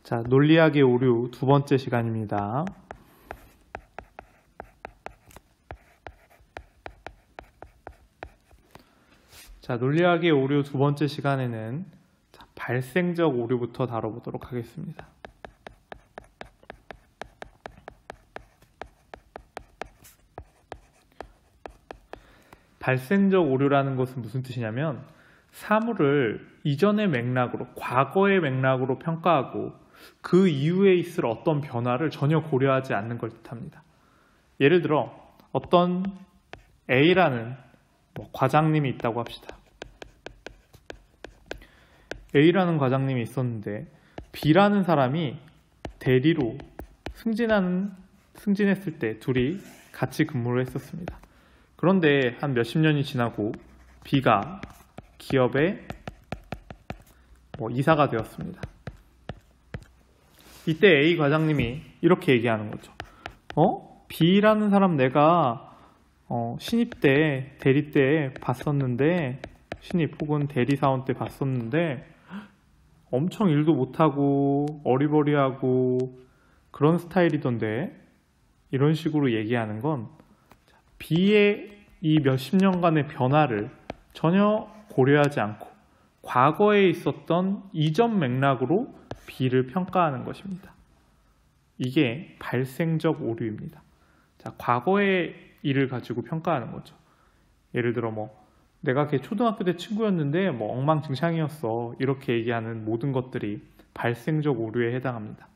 자, 논리학의 오류 두 번째 시간입니다. 자, 논리학의 오류 두 번째 시간에는 발생적 오류부터 다뤄보도록 하겠습니다. 발생적 오류라는 것은 무슨 뜻이냐면 사물을 이전의 맥락으로, 과거의 맥락으로 평가하고 그 이후에 있을 어떤 변화를 전혀 고려하지 않는 걸 뜻합니다. 예를 들어 어떤 A라는 과장님이 있다고 합시다. A라는 과장님이 있었는데 B라는 사람이 대리로 승진했을 때 둘이 같이 근무를 했었습니다. 그런데 한 몇십 년이 지나고 B가 기업에 이사가 되었습니다. 이때 A 과장님이 이렇게 얘기하는 거죠. B라는 사람 내가 신입 때, 대리 때 봤었는데, 신입 혹은 대리사원 때 봤었는데 엄청 일도 못하고 어리버리하고 그런 스타일이던데, 이런 식으로 얘기하는 건 B의 이 몇십 년간의 변화를 전혀 고려하지 않고 과거에 있었던 이전 맥락으로 B를 평가하는 것입니다. 이게 발생적 오류입니다. 자, 과거의 일을 가지고 평가하는 거죠. 예를 들어 내가 걔 초등학교 때 친구였는데 엉망진창이었어, 이렇게 얘기하는 모든 것들이 발생적 오류에 해당합니다.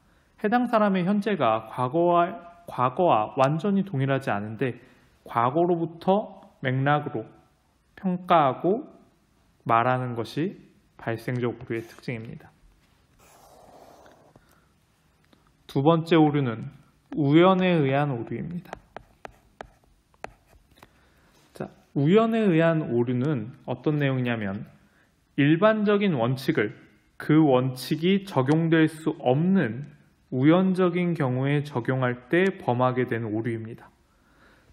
해당 사람의 현재가 과거와 완전히 동일하지 않은데 과거로부터 맥락으로 평가하고 말하는 것이 발생적 오류의 특징입니다. 두 번째 오류는 우연에 의한 오류입니다. 자, 우연에 의한 오류는 어떤 내용이냐면 일반적인 원칙을 그 원칙이 적용될 수 없는 우연적인 경우에 적용할 때 범하게 되는 오류입니다.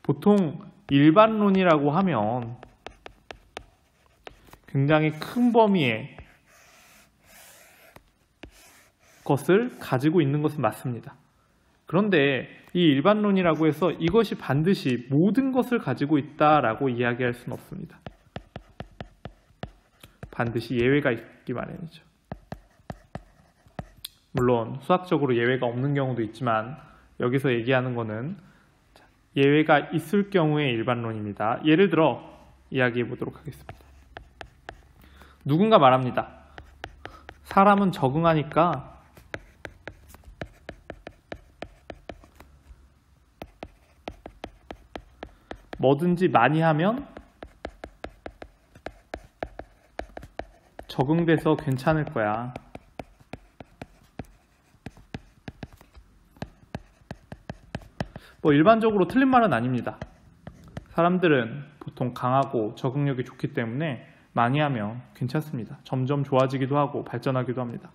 보통 일반론이라고 하면 굉장히 큰 범위의 것을 가지고 있는 것은 맞습니다. 그런데 이 일반론이라고 해서 이것이 반드시 모든 것을 가지고 있다라고 이야기할 수는 없습니다. 반드시 예외가 있기 마련이죠. 물론 수학적으로 예외가 없는 경우도 있지만 여기서 얘기하는 것은 예외가 있을 경우의 일반론입니다. 예를 들어 이야기해 보도록 하겠습니다. 누군가 말합니다. 사람은 적응하니까 뭐든지 많이 하면 적응돼서 괜찮을 거야. 일반적으로 틀린 말은 아닙니다. 사람들은 보통 강하고 적응력이 좋기 때문에 많이 하면 괜찮습니다. 점점 좋아지기도 하고 발전하기도 합니다.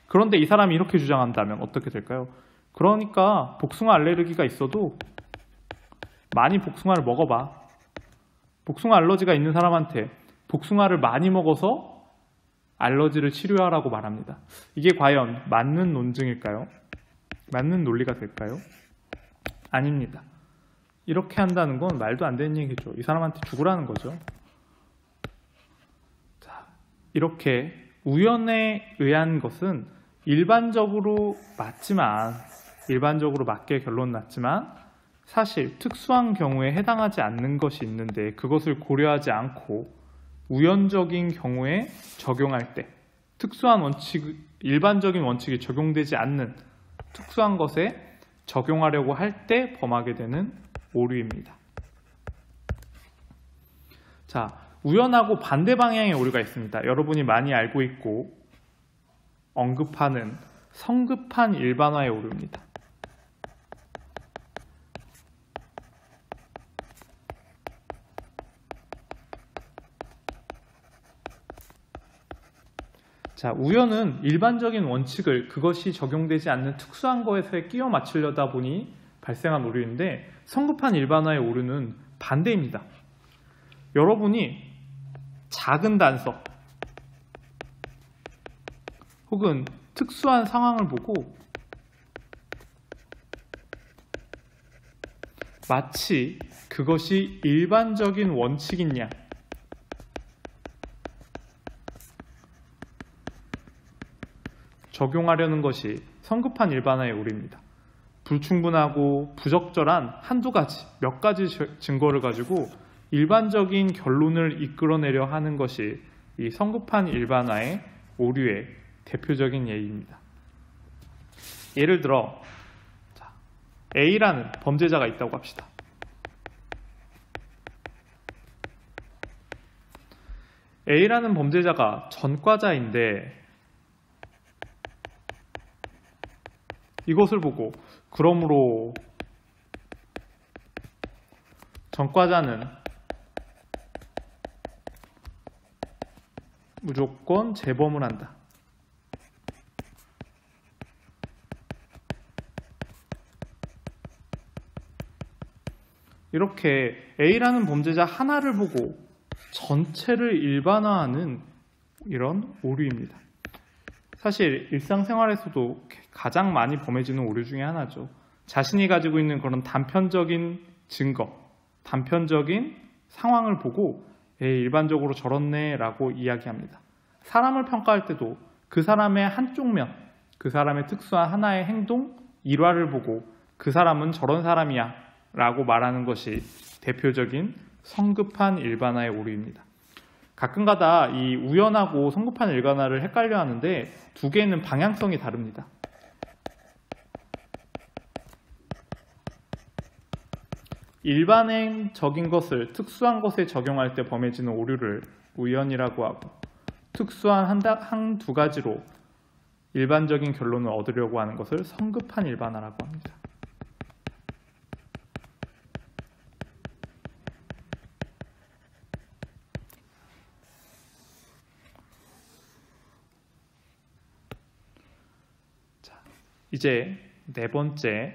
그런데 이 사람이 이렇게 주장한다면 어떻게 될까요? 그러니까 복숭아 알레르기가 있어도 많이 복숭아를 먹어봐. 복숭아 알러지가 있는 사람한테 복숭아를 많이 먹어서 알러지를 치료하라고 말합니다. 이게 과연 맞는 논증일까요? 맞는 논리가 될까요? 아닙니다. 이렇게 한다는 건 말도 안 되는 얘기죠. 이 사람한테 죽으라는 거죠. 자, 이렇게 우연에 의한 것은 일반적으로 맞게 결론 났지만 사실 특수한 경우에 해당하지 않는 것이 있는데 그것을 고려하지 않고 우연적인 경우에 적용할 때 일반적인 원칙이 적용되지 않는 특수한 것에 적용하려고 할 때 범하게 되는 오류입니다. 자, 우연하고 반대 방향의 오류가 있습니다. 여러분이 많이 알고 있고 언급하는 성급한 일반화의 오류입니다. 자, 우연은 일반적인 원칙을 그것이 적용되지 않는 특수한 것에 끼워 맞추려다 보니 발생한 오류인데 성급한 일반화의 오류는 반대입니다. 여러분이 작은 단서 혹은 특수한 상황을 보고 마치 그것이 일반적인 원칙인 양 적용하려는 것이 성급한 일반화의 오류입니다. 불충분하고 부적절한 한두 가지, 몇 가지 증거를 가지고 일반적인 결론을 이끌어내려 하는 것이 이 성급한 일반화의 오류의 대표적인 예입니다. 예를 들어 A라는 범죄자가 있다고 합시다. A라는 범죄자가 전과자인데 이것을 보고 그러므로 전과자는 무조건 재범을 한다. 이렇게 A라는 범죄자 하나를 보고 전체를 일반화하는 이런 오류입니다. 사실 일상생활에서도 가장 많이 범해지는 오류 중에 하나죠. 자신이 가지고 있는 그런 단편적인 증거, 단편적인 상황을 보고 일반적으로 저렇네 라고 이야기합니다. 사람을 평가할 때도 그 사람의 한쪽 면, 그 사람의 특수한 하나의 행동, 일화를 보고 그 사람은 저런 사람이야 라고 말하는 것이 대표적인 성급한 일반화의 오류입니다. 가끔가다 이 우연하고 성급한 일반화를 헷갈려 하는데 두 개는 방향성이 다릅니다. 일반적인 것을 특수한 것에 적용할 때 범해지는 오류를 우연이라고 하고 특수한 한두 가지로 일반적인 결론을 얻으려고 하는 것을 성급한 일반화라고 합니다. 이제 네 번째,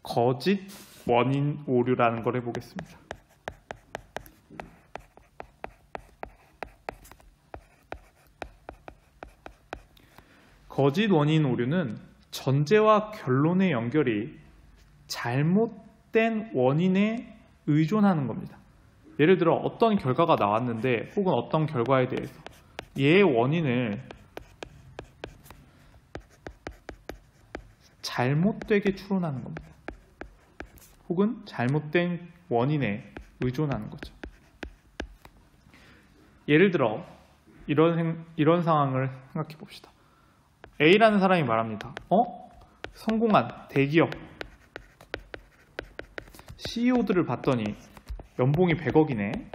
거짓 원인 오류라는 걸 해보겠습니다. 거짓 원인 오류는 전제와 결론의 연결이 잘못된 원인에 의존하는 겁니다. 예를 들어 어떤 결과가 나왔는데 혹은 어떤 결과에 대해서 얘의 원인을 잘못되게 추론하는 겁니다. 혹은 잘못된 원인에 의존하는 거죠. 예를 들어 이런 상황을 생각해 봅시다. A라는 사람이 말합니다. 성공한 대기업 CEO들을 봤더니 연봉이 100억이네.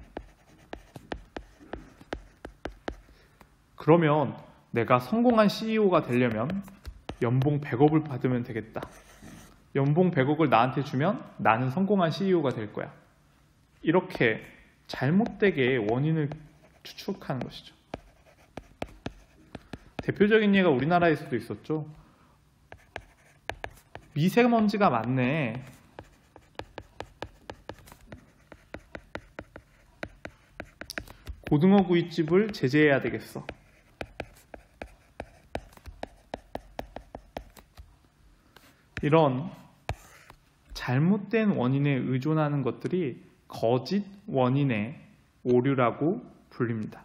그러면 내가 성공한 CEO가 되려면 연봉 100억을 받으면 되겠다. 연봉 100억을 나한테 주면 나는 성공한 CEO가 될 거야. 이렇게 잘못되게 원인을 추측하는 것이죠. 대표적인 예가 우리나라에서도 있었죠. 미세먼지가 많네. 고등어 구이집을 제재해야 되겠어. 이런 잘못된 원인에 의존하는 것들이 거짓 원인의 오류라고 불립니다.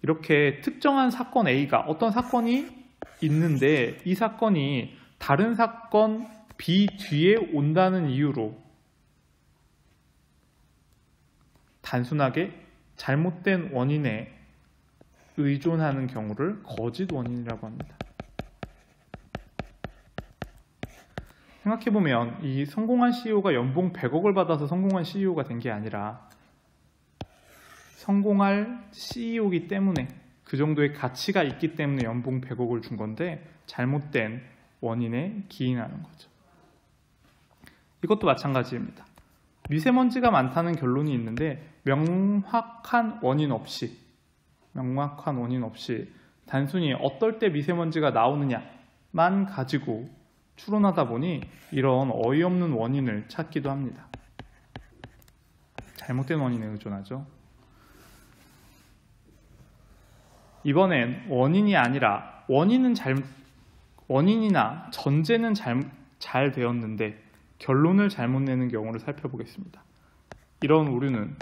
이렇게 특정한 사건 A가 어떤 사건이 있는데 이 사건이 다른 사건 B 뒤에 온다는 이유로 단순하게 잘못된 원인에 의존하는 경우를 거짓 원인이라고 합니다. 생각해보면 이 성공한 CEO가 연봉 100억을 받아서 성공한 CEO가 된 게 아니라 성공할 CEO이기 때문에 그 정도의 가치가 있기 때문에 연봉 100억을 준 건데 잘못된 원인에 기인하는 거죠. 이것도 마찬가지입니다. 미세먼지가 많다는 결론이 있는데 명확한 원인 없이 단순히 어떨 때 미세먼지가 나오느냐만 가지고 추론하다 보니 이런 어이없는 원인을 찾기도 합니다. 잘못된 원인에 의존하죠. 이번엔 원인이 아니라 원인이나 전제는 잘 되었는데 결론을 잘못 내는 경우를 살펴보겠습니다. 이런 오류는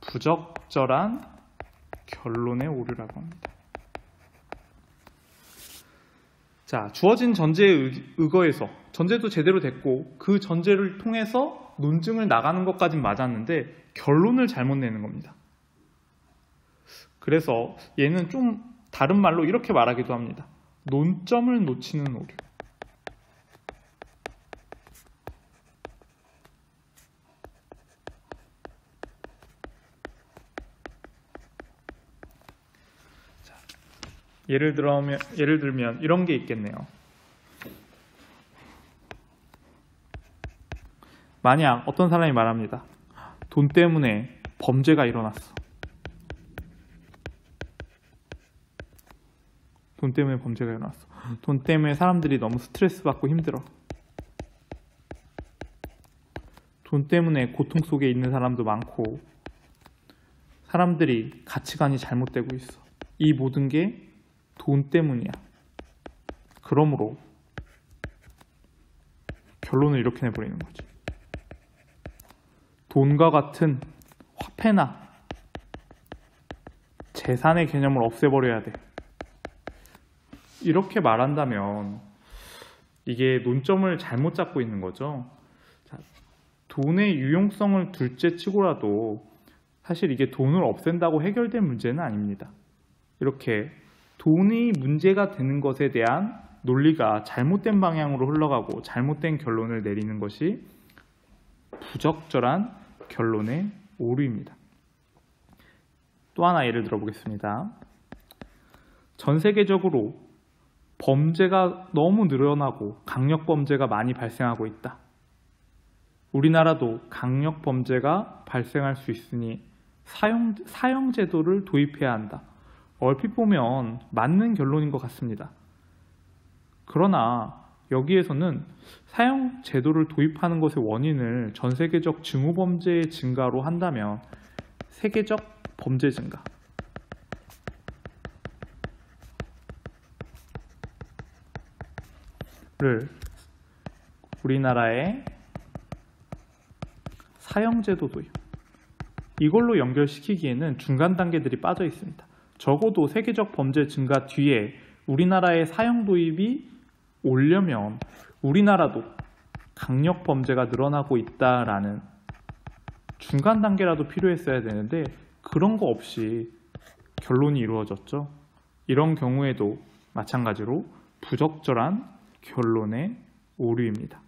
부적절한 결론의 오류라고 합니다. 자, 주어진 전제에 의거해서 전제도 제대로 됐고 그 전제를 통해서 논증을 나가는 것까진 맞았는데 결론을 잘못 내는 겁니다. 그래서 얘는 좀 다른 말로 이렇게 말하기도 합니다. 논점을 놓치는 오류. 자, 예를 들면 이런 게 있겠네요. 만약 어떤 사람이 말합니다. 돈 때문에 범죄가 일어났어. 돈 때문에 범죄가 일어났어. 돈 때문에 사람들이 너무 스트레스 받고 힘들어. 돈 때문에 고통 속에 있는 사람도 많고 사람들이 가치관이 잘못되고 있어. 이 모든 게 돈 때문이야. 그러므로 결론을 이렇게 내버리는 거지. 돈과 같은 화폐나 재산의 개념을 없애버려야 돼. 이렇게 말한다면 이게 논점을 잘못 잡고 있는 거죠. 자, 돈의 유용성을 둘째 치고라도 사실 이게 돈을 없앤다고 해결될 문제는 아닙니다. 이렇게 돈이 문제가 되는 것에 대한 논리가 잘못된 방향으로 흘러가고 잘못된 결론을 내리는 것이 부적절한 결론의 오류입니다. 또 하나 예를 들어보겠습니다. 전 세계적으로 범죄가 너무 늘어나고 강력범죄가 많이 발생하고 있다. 우리나라도 강력범죄가 발생할 수 있으니 사형제도를 도입해야 한다. 얼핏 보면 맞는 결론인 것 같습니다. 그러나 여기에서는 사형제도를 도입하는 것의 원인을 전 세계적 증오범죄의 증가로 한다면 세계적 범죄 증가, 를 우리나라의 사형제도 도입, 이걸로 연결시키기에는 중간 단계들이 빠져 있습니다. 적어도 세계적 범죄 증가 뒤에 우리나라의 사형 도입이 오려면 우리나라도 강력 범죄가 늘어나고 있다라는 중간 단계라도 필요했어야 되는데 그런 거 없이 결론이 이루어졌죠. 이런 경우에도 마찬가지로 부적절한 결론의 오류입니다.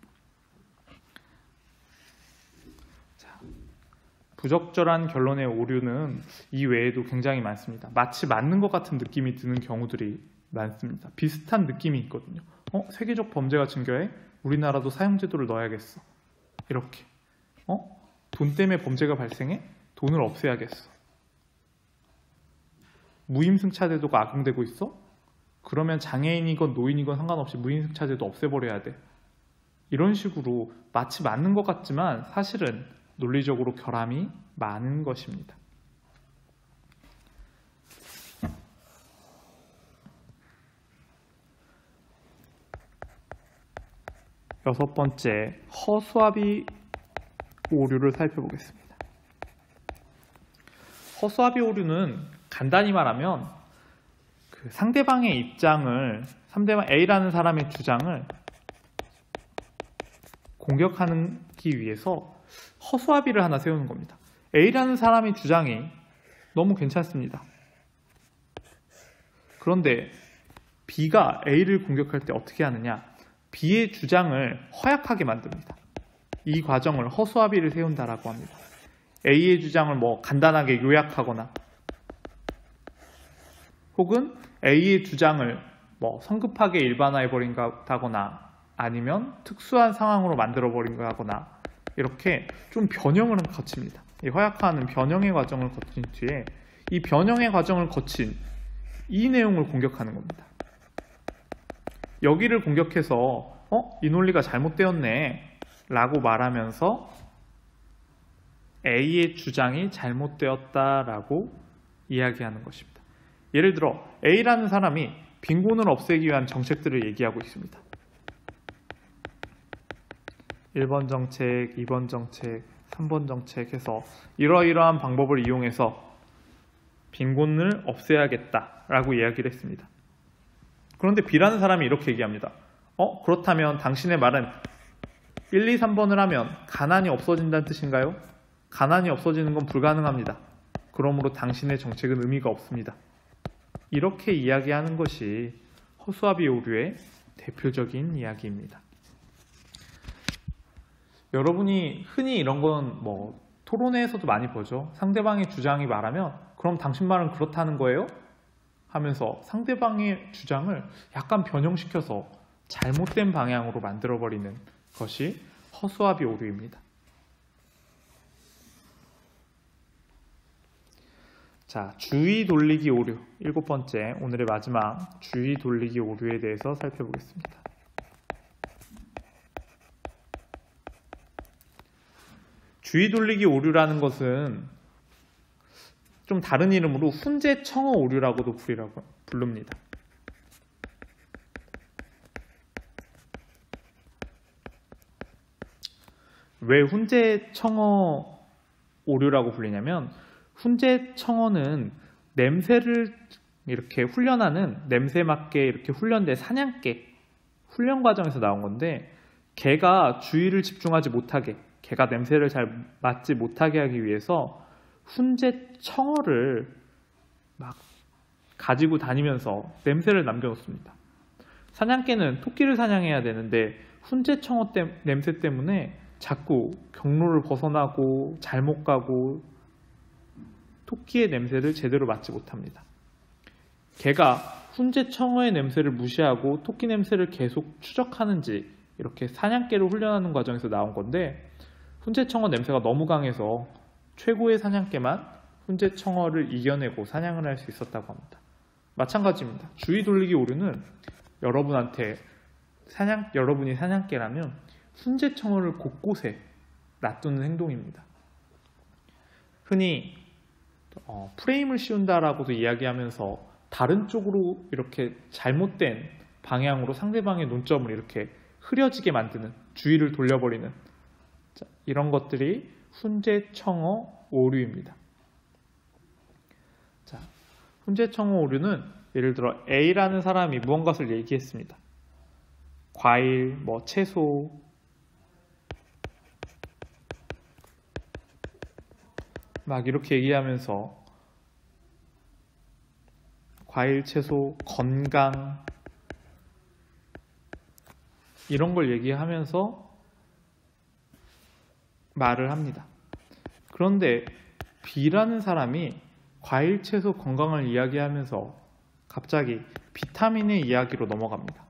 자, 부적절한 결론의 오류는 이 외에도 굉장히 많습니다. 마치 맞는 것 같은 느낌이 드는 경우들이 많습니다. 비슷한 느낌이 있거든요. 세계적 범죄가 증가해? 우리나라도 사형제도를 넣어야겠어. 이렇게. 돈 때문에 범죄가 발생해? 돈을 없애야겠어. 무임승차제도가 악용되고 있어? 그러면 장애인이건 노인이건 상관없이 무임승차제도 없애버려야 돼. 이런 식으로 마치 맞는 것 같지만 사실은 논리적으로 결함이 많은 것입니다. 여섯 번째, 허수아비 오류를 살펴보겠습니다. 허수아비 오류는 간단히 말하면 상대방의 입장을, 상대방 A라는 사람의 주장을 공격하기 위해서 허수아비를 하나 세우는 겁니다. A라는 사람의 주장이 너무 괜찮습니다. 그런데 B가 A를 공격할 때 어떻게 하느냐? B의 주장을 허약하게 만듭니다. 이 과정을 허수아비를 세운다라고 합니다. A의 주장을 간단하게 요약하거나 혹은 A의 주장을 성급하게 일반화해버린다거나 아니면 특수한 상황으로 만들어버린다거나 이렇게 좀 변형을 거칩니다. 이 허약화하는 변형의 과정을 거친 뒤에 이 변형의 과정을 거친 이 내용을 공격하는 겁니다. 여기를 공격해서 이 논리가 잘못되었네 라고 말하면서 A의 주장이 잘못되었다라고 이야기하는 것입니다. 예를 들어 A라는 사람이 빈곤을 없애기 위한 정책들을 얘기하고 있습니다. 1번 정책, 2번 정책, 3번 정책 해서 이러이러한 방법을 이용해서 빈곤을 없애야겠다라고 이야기를 했습니다. 그런데 B라는 사람이 이렇게 얘기합니다. 그렇다면 당신의 말은 1, 2, 3번을 하면 가난이 없어진다는 뜻인가요? 가난이 없어지는 건 불가능합니다. 그러므로 당신의 정책은 의미가 없습니다. 이렇게 이야기하는 것이 허수아비 오류의 대표적인 이야기입니다. 여러분이 흔히 이런 건 토론회에서도 많이 보죠. 상대방의 주장이 말하면 그럼 당신 말은 그렇다는 거예요? 하면서 상대방의 주장을 약간 변형시켜서 잘못된 방향으로 만들어버리는 것이 허수아비 오류입니다. 자, 주의 돌리기 오류 7번째, 오늘의 마지막 주의 돌리기 오류에 대해서 살펴보겠습니다. 주의 돌리기 오류라는 것은 좀 다른 이름으로 훈제청어 오류라고도 부릅니다. 왜 훈제청어 오류라고 불리냐면 훈제청어는 냄새를 이렇게 훈련하는 냄새 맡게 이렇게 훈련된 사냥개 훈련 과정에서 나온 건데 개가 주의를 집중하지 못하게 개가 냄새를 잘 맡지 못하게 하기 위해서 훈제청어를 막 가지고 다니면서 냄새를 남겨놓습니다. 사냥개는 토끼를 사냥해야 되는데 훈제청어 냄새 때문에 자꾸 경로를 벗어나고 잘못 가고 토끼의 냄새를 제대로 맡지 못합니다. 개가 훈제청어의 냄새를 무시하고 토끼 냄새를 계속 추적하는지 이렇게 사냥개를 훈련하는 과정에서 나온 건데 훈제청어 냄새가 너무 강해서 최고의 사냥개만 훈제청어를 이겨내고 사냥을 할 수 있었다고 합니다. 마찬가지입니다. 주의 돌리기 오류는 여러분이 사냥개라면 훈제청어를 곳곳에 놔두는 행동입니다. 흔히 프레임을 씌운다라고도 이야기하면서 다른 쪽으로 이렇게 잘못된 방향으로 상대방의 논점을 이렇게 흐려지게 만드는, 주의를 돌려버리는 이런 것들이 훈제청어 오류입니다. 자, 훈제청어 오류는 예를 들어 A라는 사람이 무언가를 얘기했습니다. 과일, 채소, 막 이렇게 얘기하면서 과일, 채소, 건강 이런 걸 얘기하면서 말을 합니다. 그런데 B라는 사람이 과일, 채소, 건강을 이야기하면서 갑자기 비타민의 이야기로 넘어갑니다.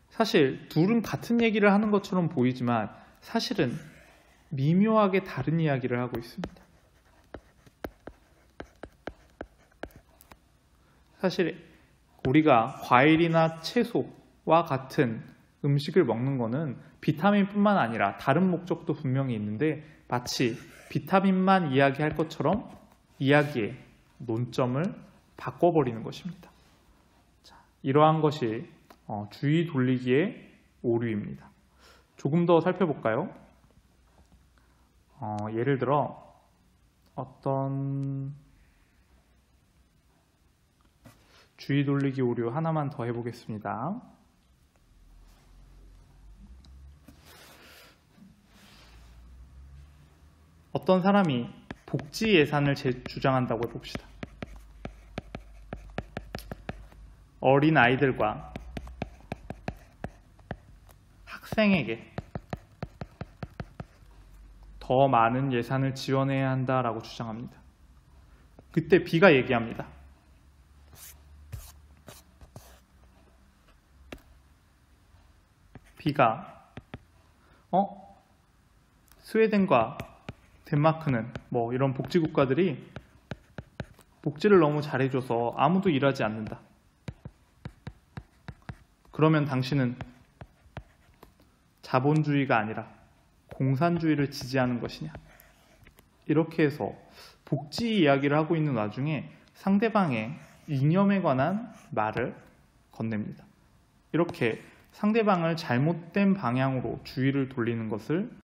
사실 둘은 같은 얘기를 하는 것처럼 보이지만 사실은 미묘하게 다른 이야기를 하고 있습니다. 사실 우리가 과일이나 채소와 같은 음식을 먹는 것은 비타민뿐만 아니라 다른 목적도 분명히 있는데 마치 비타민만 이야기할 것처럼 이야기의 논점을 바꿔버리는 것입니다. 자, 이러한 것이 주의 돌리기의 오류입니다. 조금 더 살펴볼까요? 예를 들어 어떤 주의 돌리기 오류 하나만 더 해보겠습니다. 어떤 사람이 복지 예산을 주장한다고 해봅시다. 어린 아이들과 학생에게 더 많은 예산을 지원해야 한다라고 주장합니다. 그때 B가 얘기합니다. B가 스웨덴과 덴마크는 이런 복지 국가들이 복지를 너무 잘해줘서 아무도 일하지 않는다. 그러면 당신은 자본주의가 아니라 공산주의를 지지하는 것이냐? 이렇게 해서 복지 이야기를 하고 있는 와중에 상대방의 이념에 관한 말을 건넵니다. 이렇게 상대방을 잘못된 방향으로 주의를 돌리는 것을